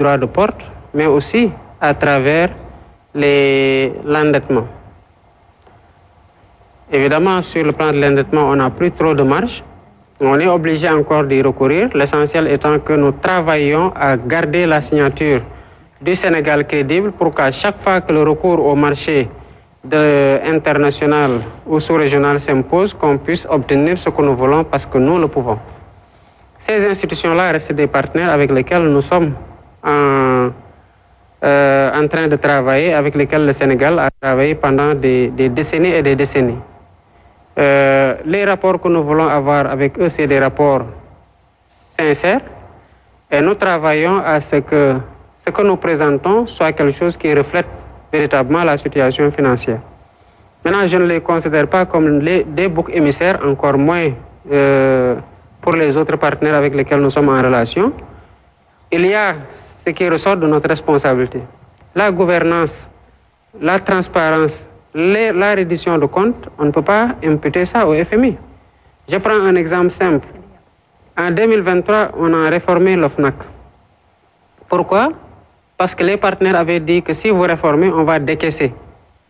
droit de porte, mais aussi à travers l'endettement. Évidemment, sur le plan de l'endettement, on n'a plus trop de marge. On est obligé encore d'y recourir, l'essentiel étant que nous travaillons à garder la signature du Sénégal crédible pour qu'à chaque fois que le recours au marché international ou sous-régional s'impose, qu'on puisse obtenir ce que nous voulons parce que nous le pouvons. Ces institutions-là restent des partenaires avec lesquels nous sommes en train de travailler, avec lesquels le Sénégal a travaillé pendant des décennies et des décennies. Les rapports que nous voulons avoir avec eux, c'est des rapports sincères et nous travaillons à ce que nous présentons soit quelque chose qui reflète véritablement la situation financière. Maintenant, je ne les considère pas comme des boucs émissaires, encore moins pour les autres partenaires avec lesquels nous sommes en relation. Il y a ce qui ressort de notre responsabilité. La gouvernance, la transparence, la reddition de comptes, on ne peut pas imputer ça au FMI. Je prends un exemple simple. En 2023, on a réformé l'OFNAC. Pourquoi? Parce que les partenaires avaient dit que si vous réformez, on va décaisser.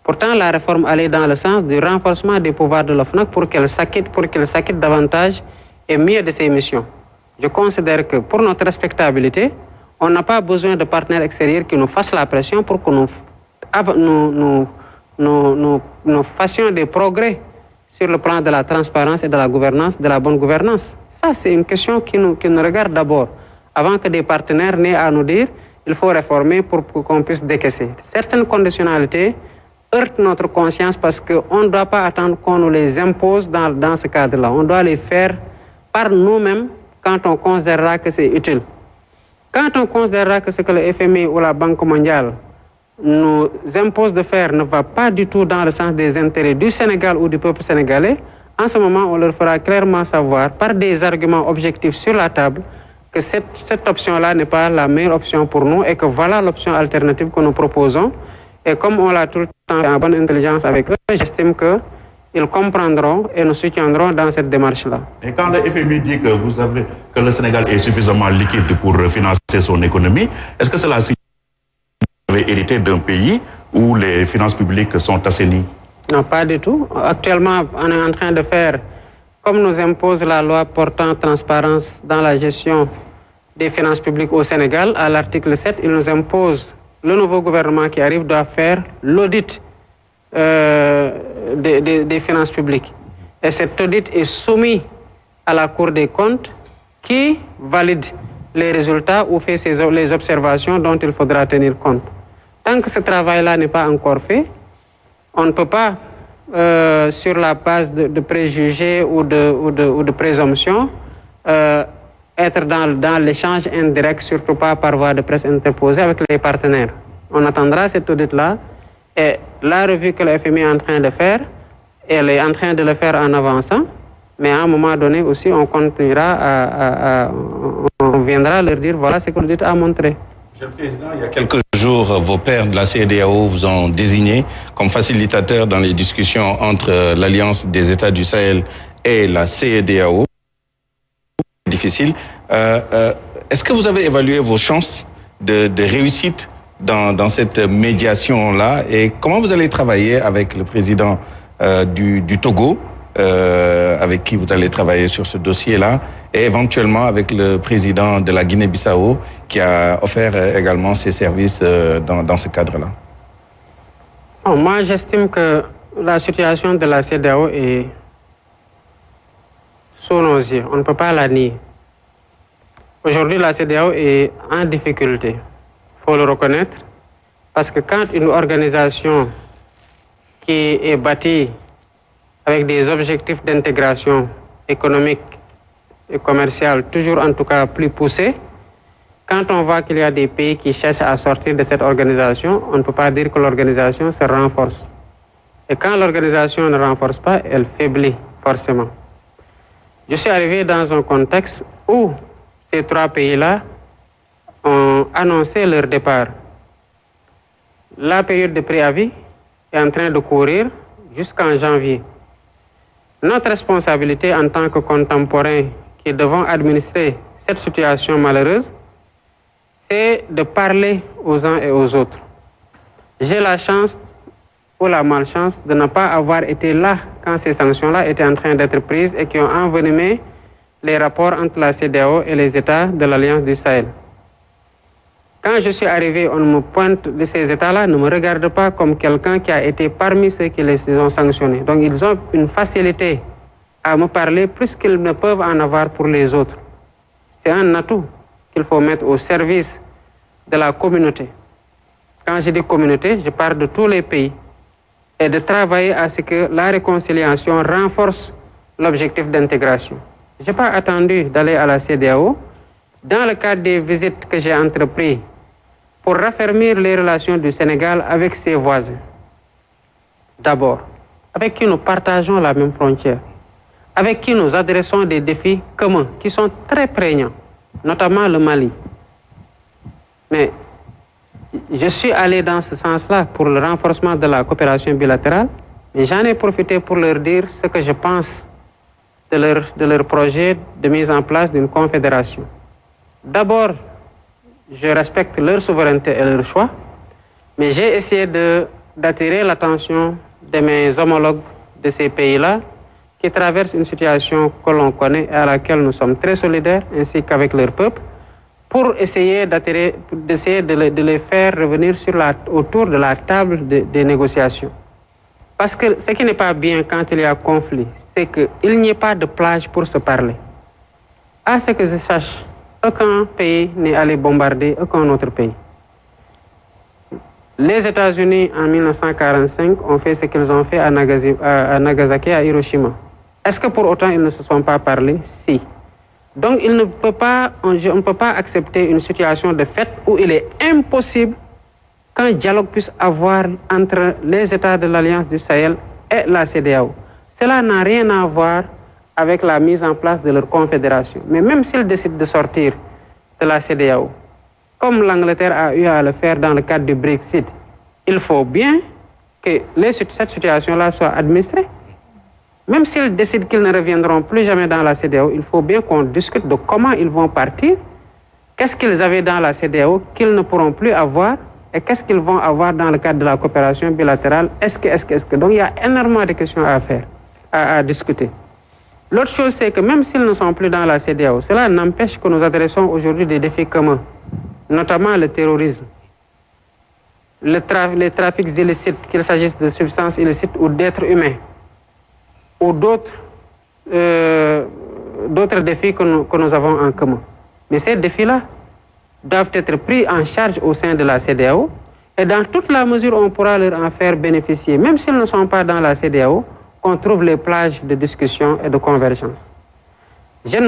Pourtant, la réforme allait dans le sens du renforcement des pouvoirs de l'OFNAC pour qu'elle s'acquitte davantage et mieux de ses missions. Je considère que pour notre respectabilité, on n'a pas besoin de partenaires extérieurs qui nous fassent la pression pour que nous fassions des progrès sur le plan de la transparence et de la gouvernance, de la bonne gouvernance. Ça, c'est une question qui nous regarde d'abord, avant que des partenaires n'aient à nous dire il faut réformer pour qu'on puisse décaisser. Certaines conditionnalités heurtent notre conscience parce qu'on ne doit pas attendre qu'on nous les impose dans ce cadre-là. On doit les faire par nous-mêmes quand on considérera que c'est utile. Quand on considérera que ce que le FMI ou la Banque mondiale nous impose de faire ne va pas du tout dans le sens des intérêts du Sénégal ou du peuple sénégalais, en ce moment, on leur fera clairement savoir, par des arguments objectifs sur la table, que cette option-là n'est pas la meilleure option pour nous et que voilà l'option alternative que nous proposons. Et comme on l'a tout le temps fait en bonne intelligence avec eux, j'estime qu'ils comprendront et nous soutiendront dans cette démarche-là. Et quand le FMI dit que que le Sénégal est suffisamment liquide pour financer son économie, est-ce que cela signifie que vous avez hérité d'un pays où les finances publiques sont assainies? Non, pas du tout. Actuellement, on est en train de faire, comme nous impose la loi portant transparence dans la gestion des finances publiques au Sénégal, à l'article 7, il nous impose, le nouveau gouvernement qui arrive doit faire l'audit des finances publiques. Et cet audit est soumis à la Cour des comptes qui valide les résultats ou fait les observations dont il faudra tenir compte. Tant que ce travail-là n'est pas encore fait, on ne peut pas, sur la base de préjugés ou de présomptions, être dans l'échange indirect, surtout pas par voie de presse interposée avec les partenaires. On attendra cet audit-là et la revue que le FMI est en train de faire, elle est en train de le faire en avançant, mais à un moment donné aussi, on continuera on viendra leur dire voilà ce que l'audit a montré. Monsieur le Président, il y a quelques jours, vos pairs de la CEDEAO vous ont désigné comme facilitateur dans les discussions entre l'Alliance des États du Sahel et la CEDEAO. Difficile. Est-ce que vous avez évalué vos chances de réussite dans cette médiation-là et comment vous allez travailler avec le président du Togo, avec qui vous allez travailler sur ce dossier-là, et éventuellement avec le président de la Guinée-Bissau, qui a offert également ses services dans ce cadre-là? Bon, moi, j'estime que la situation de la CEDEAO est sous nos yeux. On ne peut pas la nier. Aujourd'hui, la CEDEAO est en difficulté. Il faut le reconnaître. Parce que quand une organisation qui est bâtie avec des objectifs d'intégration économique et commerciale, toujours en tout cas plus poussés, quand on voit qu'il y a des pays qui cherchent à sortir de cette organisation, on ne peut pas dire que l'organisation se renforce. Et quand l'organisation ne renforce pas, elle faiblit forcément. Je suis arrivé dans un contexte où ces trois pays-là ont annoncé leur départ. La période de préavis est en train de courir jusqu'en janvier. Notre responsabilité en tant que contemporains qui devons administrer cette situation malheureuse, c'est de parler aux uns et aux autres. J'ai la chance ou la malchance de ne pas avoir été là quand ces sanctions-là étaient en train d'être prises et qui ont envenimé les rapports entre la CEDEAO et les États de l'Alliance du Sahel. Quand je suis arrivé, on me pointe de ces États-là, ne me regarde pas comme quelqu'un qui a été parmi ceux qui les ont sanctionnés. Donc ils ont une facilité à me parler plus qu'ils ne peuvent en avoir pour les autres. C'est un atout qu'il faut mettre au service de la communauté. Quand je dis communauté, je parle de tous les pays et de travailler à ce que la réconciliation renforce l'objectif d'intégration. Je n'ai pas attendu d'aller à la CEDEAO dans le cadre des visites que j'ai entreprises pour raffermir les relations du Sénégal avec ses voisins. D'abord, avec qui nous partageons la même frontière, avec qui nous adressons des défis communs qui sont très prégnants, notamment le Mali. Mais je suis allé dans ce sens-là pour le renforcement de la coopération bilatérale, mais j'en ai profité pour leur dire ce que je pense de leur projet de mise en place d'une confédération. D'abord, je respecte leur souveraineté et leur choix, mais j'ai essayé d'attirer l'attention de mes homologues de ces pays-là qui traversent une situation que l'on connaît et à laquelle nous sommes très solidaires, ainsi qu'avec leur peuple, pour essayer de les faire revenir autour de la table des négociations. Parce que ce qui n'est pas bien quand il y a conflit, c'est qu'il n'y ait pas de plage pour se parler. À ce que je sache, aucun pays n'est allé bombarder aucun autre pays. Les États-Unis, en 1945, ont fait ce qu'ils ont fait à Nagasaki et à Hiroshima. Est-ce que pour autant ils ne se sont pas parlé? Si. Donc on ne peut pas accepter une situation de fait où il est impossible qu'un dialogue puisse avoir entre les États de l'Alliance du Sahel et la CEDEAO. Cela n'a rien à voir avec la mise en place de leur confédération. Mais même s'ils décident de sortir de la CEDEAO, comme l'Angleterre a eu à le faire dans le cadre du Brexit, il faut bien que cette situation-là soit administrée. Même s'ils décident qu'ils ne reviendront plus jamais dans la CEDEAO, il faut bien qu'on discute de comment ils vont partir, qu'est-ce qu'ils avaient dans la CEDEAO qu'ils ne pourront plus avoir, et qu'est-ce qu'ils vont avoir dans le cadre de la coopération bilatérale. Est-ce que. Donc il y a énormément de questions à faire, à discuter. L'autre chose, c'est que même s'ils ne sont plus dans la CEDEAO, cela n'empêche que nous adressons aujourd'hui des défis communs, notamment le terrorisme, les trafics illicites, qu'il s'agisse de substances illicites ou d'êtres humains, ou d'autres défis que nous avons en commun. Mais ces défis-là doivent être pris en charge au sein de la CEDEAO et dans toute la mesure où on pourra leur en faire bénéficier, même s'ils ne sont pas dans la CEDEAO, qu'on trouve les plages de discussion et de convergence.